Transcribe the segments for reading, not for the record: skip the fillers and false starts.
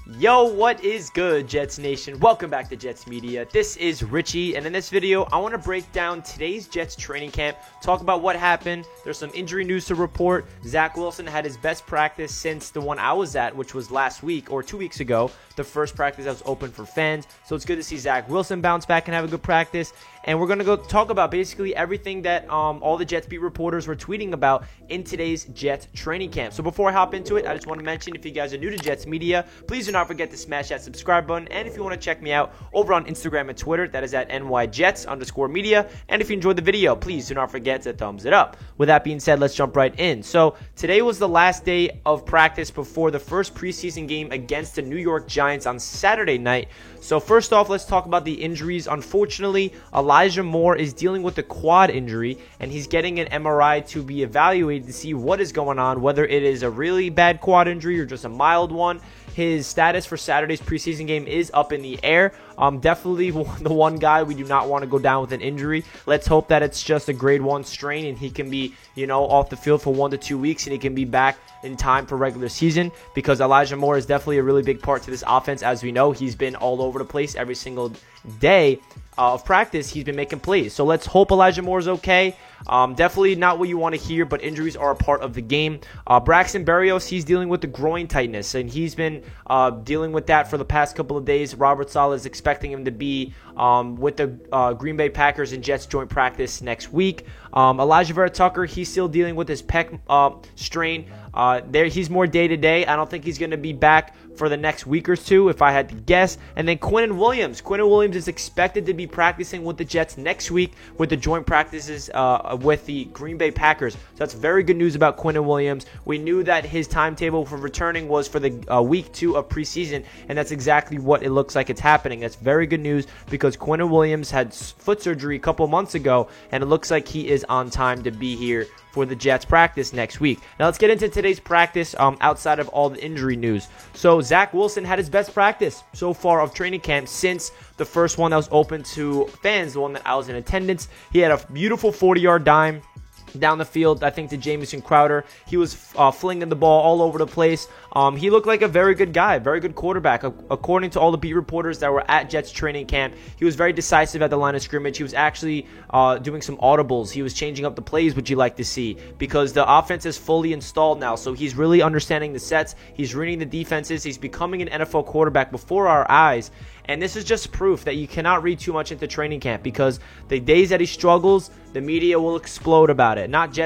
Yo, what is good, Jets Nation? Welcome back to Jets Media. This is Richie, and in this video, I want to break down today's Jets training camp, talk about what happened. There's some injury news to report. Zach Wilson had his best practice since the one I was at, which was last week or 2 weeks ago, the first practice that was open for fans. So it's good to see Zach Wilson bounce back and have a good practice. And we're going to go talk about basically everything that all the Jets beat reporters were tweeting about in today's Jets training camp. So before I hop into it, I just want to mention, if you guys are new to Jets Media, please do not forget to smash that subscribe button. And if you want to check me out over on Instagram and Twitter, that is at NYJets_media. And if you enjoyed the video, please do not forget to thumbs it up. With that being said, let's jump right in. So today was the last day of practice before the first preseason game against the New York Giants on Saturday night. So first off, let's talk about the injuries. Unfortunately, Elijah Moore is dealing with a quad injury, and he's getting an MRI to be evaluated to see what is going on, whether it is a really bad quad injury or just a mild one. His status for Saturday's preseason game is up in the air. Definitely the one guy we do not want to go down with an injury. Let's hope that it's just a grade 1 strain and he can be, off the field for 1 to 2 weeks and he can be back in time for regular season, because Elijah Moore is definitely a really big part to this offense. As we know, he's been all over the place every single day of practice. He's been making plays. So let's hope Elijah Moore is okay. Definitely not what you want to hear, but injuries are a part of the game. Braxton Berrios, he's dealing with the groin tightness, and he's been dealing with that for the past couple of days. Robert Saleh is expecting him to be with the Green Bay Packers and Jets joint practice next week. Elijah Vera-Tucker, he's still dealing with his pec strain. He's more day-to-day. I don't think he's going to be back for the next week or two, if I had to guess. And then Quinnen Williams. Quinnen Williams is expected to be practicing with the Jets next week with the joint practices with the Green Bay Packers. So that's very good news about Quinnen Williams. We knew that his timetable for returning was for the week 2 of preseason, and that's exactly what it looks like it's happening. That's very good news, because Quinnen Williams had foot surgery a couple months ago, and it looks like he is on time to be here for the Jets practice next week. Now let's get into today's practice outside of all the injury news. So Zach Wilson had his best practice so far of training camp since the first one that was open to fans, the one that I was in attendance. He had a beautiful 40-yard dime down the field, I think, to Jamison Crowder. He was flinging the ball all over the place. He looked like a very good guy, very good quarterback. According to all the beat reporters that were at Jets training camp, he was very decisive at the line of scrimmage. He was actually doing some audibles. He was changing up the plays, which you like to see, because the offense is fully installed now. So he's really understanding the sets. He's reading the defenses. He's becoming an NFL quarterback before our eyes. And this is just proof that you cannot read too much into training camp, because the days that he struggles, the media will explode about it. Not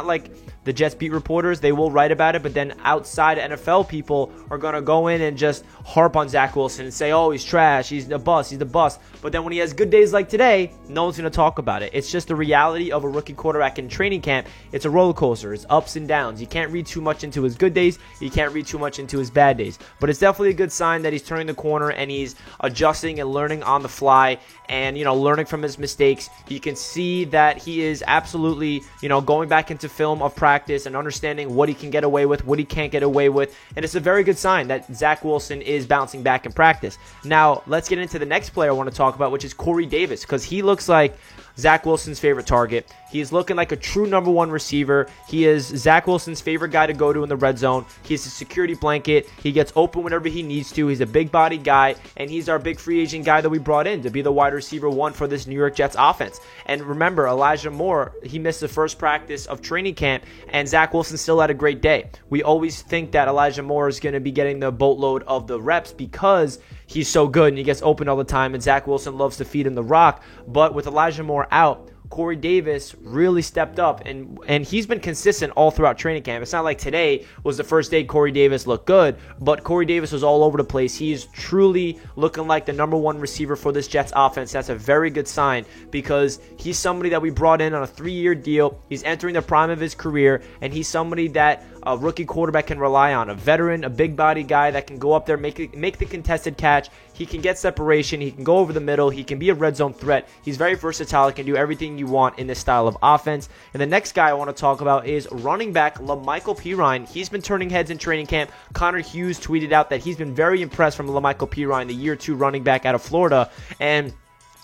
like the Jets beat reporters, they will write about it, but then outside NFL people are going to go in and just harp on Zach Wilson and say, oh, he's trash, he's the bust. But then when he has good days like today, no one's going to talk about it. It's just the reality of a rookie quarterback in training camp. It's a roller coaster. It's ups and downs. You can't read too much into his good days. You can't read too much into his bad days. But it's definitely a good sign that he's turning the corner and he's adjusting and learning on the fly and, learning from his mistakes. You can see that he is absolutely, going back into film of practice and understanding what he can get away with, what he can't get away with. And it's a very good sign that Zach Wilson is bouncing back in practice. Now, let's get into the next player I want to talk about, which is Corey Davis, because he looks like Zach Wilson's favorite target. He is looking like a true number 1 receiver. He is Zach Wilson's favorite guy to go to in the red zone. He's a security blanket. He gets open whenever he needs to. He's a big body guy, and he's our big free agent guy that we brought in to be the wide receiver 1 for this New York Jets offense. And remember, Elijah Moore, he missed the first practice of training camp, and Zach Wilson still had a great day. We always think that Elijah Moore is going to be getting the boatload of the reps because he's so good and he gets open all the time, and Zach Wilson loves to feed him the rock. But with Elijah Moore out, Corey Davis really stepped up, and he's been consistent all throughout training camp. It's not like today was the first day Corey Davis looked good, but Corey Davis was all over the place. He is truly looking like the number 1 receiver for this Jets offense. That's a very good sign, because he's somebody that we brought in on a 3-year deal. He's entering the prime of his career, and he's somebody that a rookie quarterback can rely on. A veteran, a big body guy that can go up there, make the contested catch. He can get separation. He can go over the middle. He can be a red zone threat. He's very versatile. He can do everything you want in this style of offense. And the next guy I want to talk about is running back La'Mical Perine. He's been turning heads in training camp. Connor Hughes tweeted out that he's been very impressed from La'Mical Perine, the year 2 running back out of Florida. And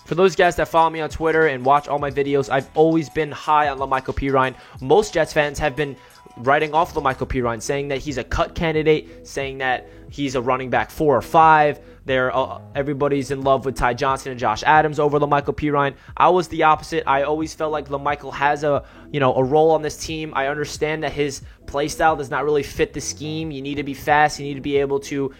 for those guys that follow me on Twitter and watch all my videos, I've always been high on La'Mical Perine. Most Jets fans have been writing off LaMichael Pirine, saying that he's a cut candidate, saying that he's a running back 4 or 5. Everybody's in love with Ty Johnson and Josh Adams over LaMichael Pirine. I was the opposite. I always felt like LaMichael has a role on this team. I understand that his play style does not really fit the scheme. You need to be fast. You need to be able to,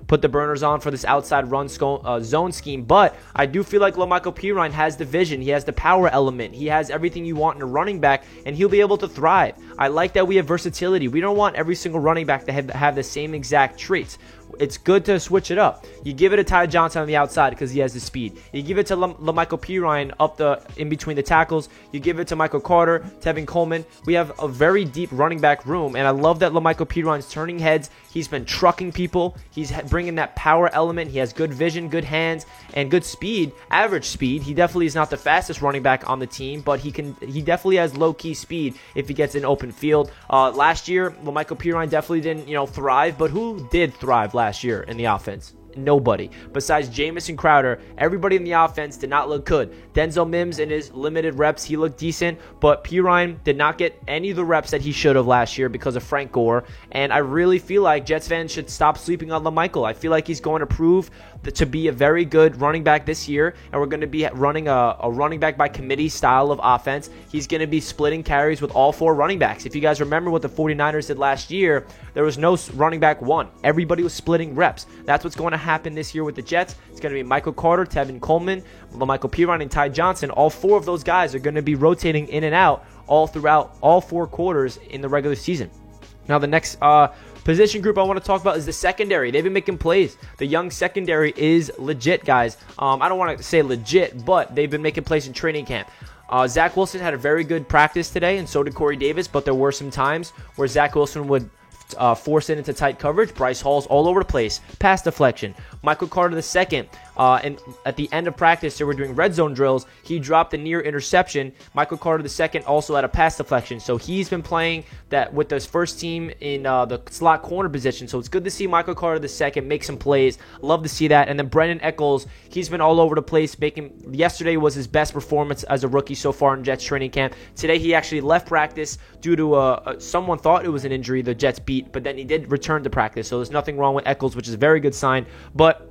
put the burners on for this outside run zone scheme. But I do feel like LaMichael Pirine has the vision. He has the power element. He has everything you want in a running back, and he'll be able to thrive. I like that we have versatility. We don't want every single running back to have the same exact traits. It's good to switch it up. You give it to Ty Johnson on the outside because he has the speed. You give it to LaMichael Pirine in between the tackles. You give it to Michael Carter, Tevin Coleman. We have a very deep running back room, and I love that LaMichael Pirine's turning heads. He's been trucking people. He's bringing that power element. He has good vision, good hands, and good speed, average speed. He definitely is not the fastest running back on the team, but he definitely has low-key speed if he gets in open field. Last year, LaMichael Pirine definitely didn't, thrive, but who did thrive last year in the offense? Nobody. Besides Jamison Crowder, everybody in the offense did not look good. Denzel Mims, in his limited reps, he looked decent, but Pirine did not get any of the reps that he should have last year because of Frank Gore, and I really feel like Jets fans should stop sleeping on LaMichael. I feel like he's going to prove to be a very good running back this year, and we're going to be running a running back by committee style of offense. He's going to be splitting carries with all 4 running backs. If you guys remember what the 49ers did last year, there was no running back 1. Everybody was splitting reps. That's what's going to happen this year with the Jets. It's going to be Michael Carter, Tevin Coleman, LaMichael Pirine, and Ty Johnson. All 4 of those guys are going to be rotating in and out all throughout all 4 quarters in the regular season. Now, the next position group I want to talk about is the secondary. They've been making plays. The young secondary is legit, guys. I don't want to say legit, but they've been making plays in training camp. Zach Wilson had a very good practice today, and so did Corey Davis, but there were some times where Zach Wilson would force it into tight coverage. Bryce Hall's all over the place. Pass deflection. Michael Carter II, and at the end of practice, they were doing red zone drills. He dropped a near interception. Michael Carter II also had a pass deflection. So he's been playing that with his first team in the slot corner position. So it's good to see Michael Carter II make some plays. Love to see that. And then Brendan Eccles, he's been all over the place. Yesterday was his best performance as a rookie so far in Jets training camp. Today he actually left practice due to someone thought it was an injury the Jets beat, but then he did return to practice. So there's nothing wrong with Eccles, which is a very good sign. But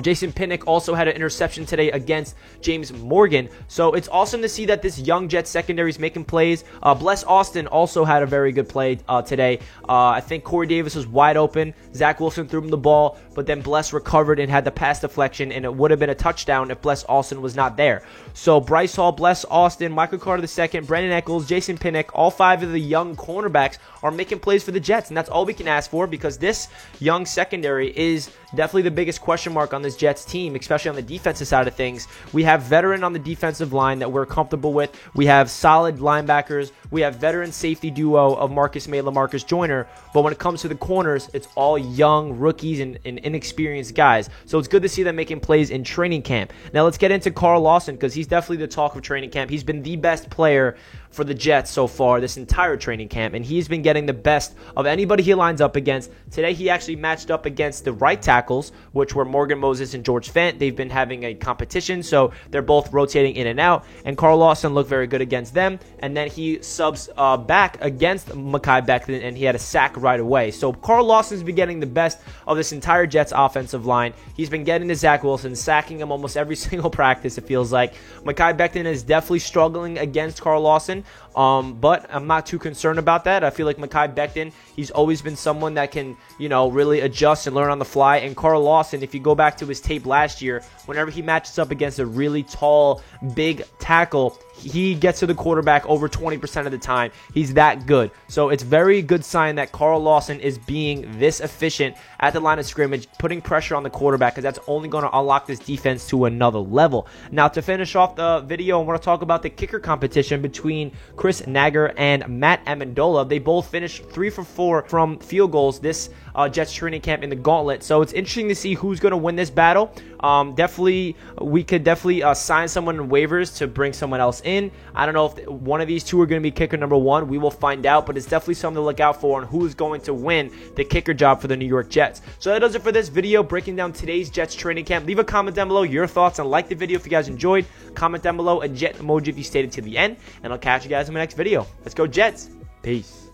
Jason Pinnock also had an interception today against James Morgan. So it's awesome to see that this young Jets secondary is making plays. Bless Austin also had a very good play today. I think Corey Davis was wide open. Zach Wilson threw him the ball, but then Bless recovered and had the pass deflection, and it would have been a touchdown if Bless Austin was not there. So Bryce Hall, Bless Austin, Michael Carter II, Brandon Eccles, Jason Pinnock, all 5 of the young cornerbacks are making plays for the Jets, and that's all we can ask for because this young secondary is definitely the biggest question mark on this Jets team, especially on the defensive side of things. We have veteran on the defensive line that we're comfortable with. We have solid linebackers. We have veteran safety duo of Marcus May, LaMarcus Joyner. But when it comes to the corners, it's all young rookies and inexperienced guys. So it's good to see them making plays in training camp. Now let's get into Carl Lawson because he's definitely the talk of training camp. He's been the best player for the Jets so far this entire training camp, and he's been getting the best of anybody he lines up against. Today he actually matched up against the right tackles, which were Morgan Moses and George Fent. They've been having a competition, so they're both rotating in and out, and Carl Lawson looked very good against them, and then he subs back against Mekhi Becton, and he had a sack right away. So Carl Lawson's been getting the best of this entire Jets offensive line. He's been getting to Zach Wilson, sacking him almost every single practice, it feels like. Mekhi Becton is definitely struggling against Carl Lawson, but I'm not too concerned about that. I feel like Mekhi Becton, he's always been someone that can, really adjust and learn on the fly. And Carl Lawson, if you go back to his tape last year, whenever he matches up against a really tall, big tackle, he gets to the quarterback over 20% of the time. He's that good. So it's very good sign that Carl Lawson is being this efficient at the line of scrimmage, putting pressure on the quarterback, because that's only going to unlock this defense to another level. Now, to finish off the video, I want to talk about the kicker competition between Chris Nager and Matt Amendola. They both finished 3 for 4 from field goals this Jets training camp in the gauntlet. So it's interesting to see who's going to win this battle. We could definitely sign someone in waivers to bring someone else in. I don't know if one of these two are going to be kicker number 1. We will find out, but it's definitely something to look out for on who's going to win the kicker job for the New York Jets. So that does it for this video, breaking down today's Jets training camp. Leave a comment down below your thoughts and like the video if you guys enjoyed. Comment down below a Jet emoji if you stayed to the end, and I'll catch you guys in my next video. Let's go Jets. Peace.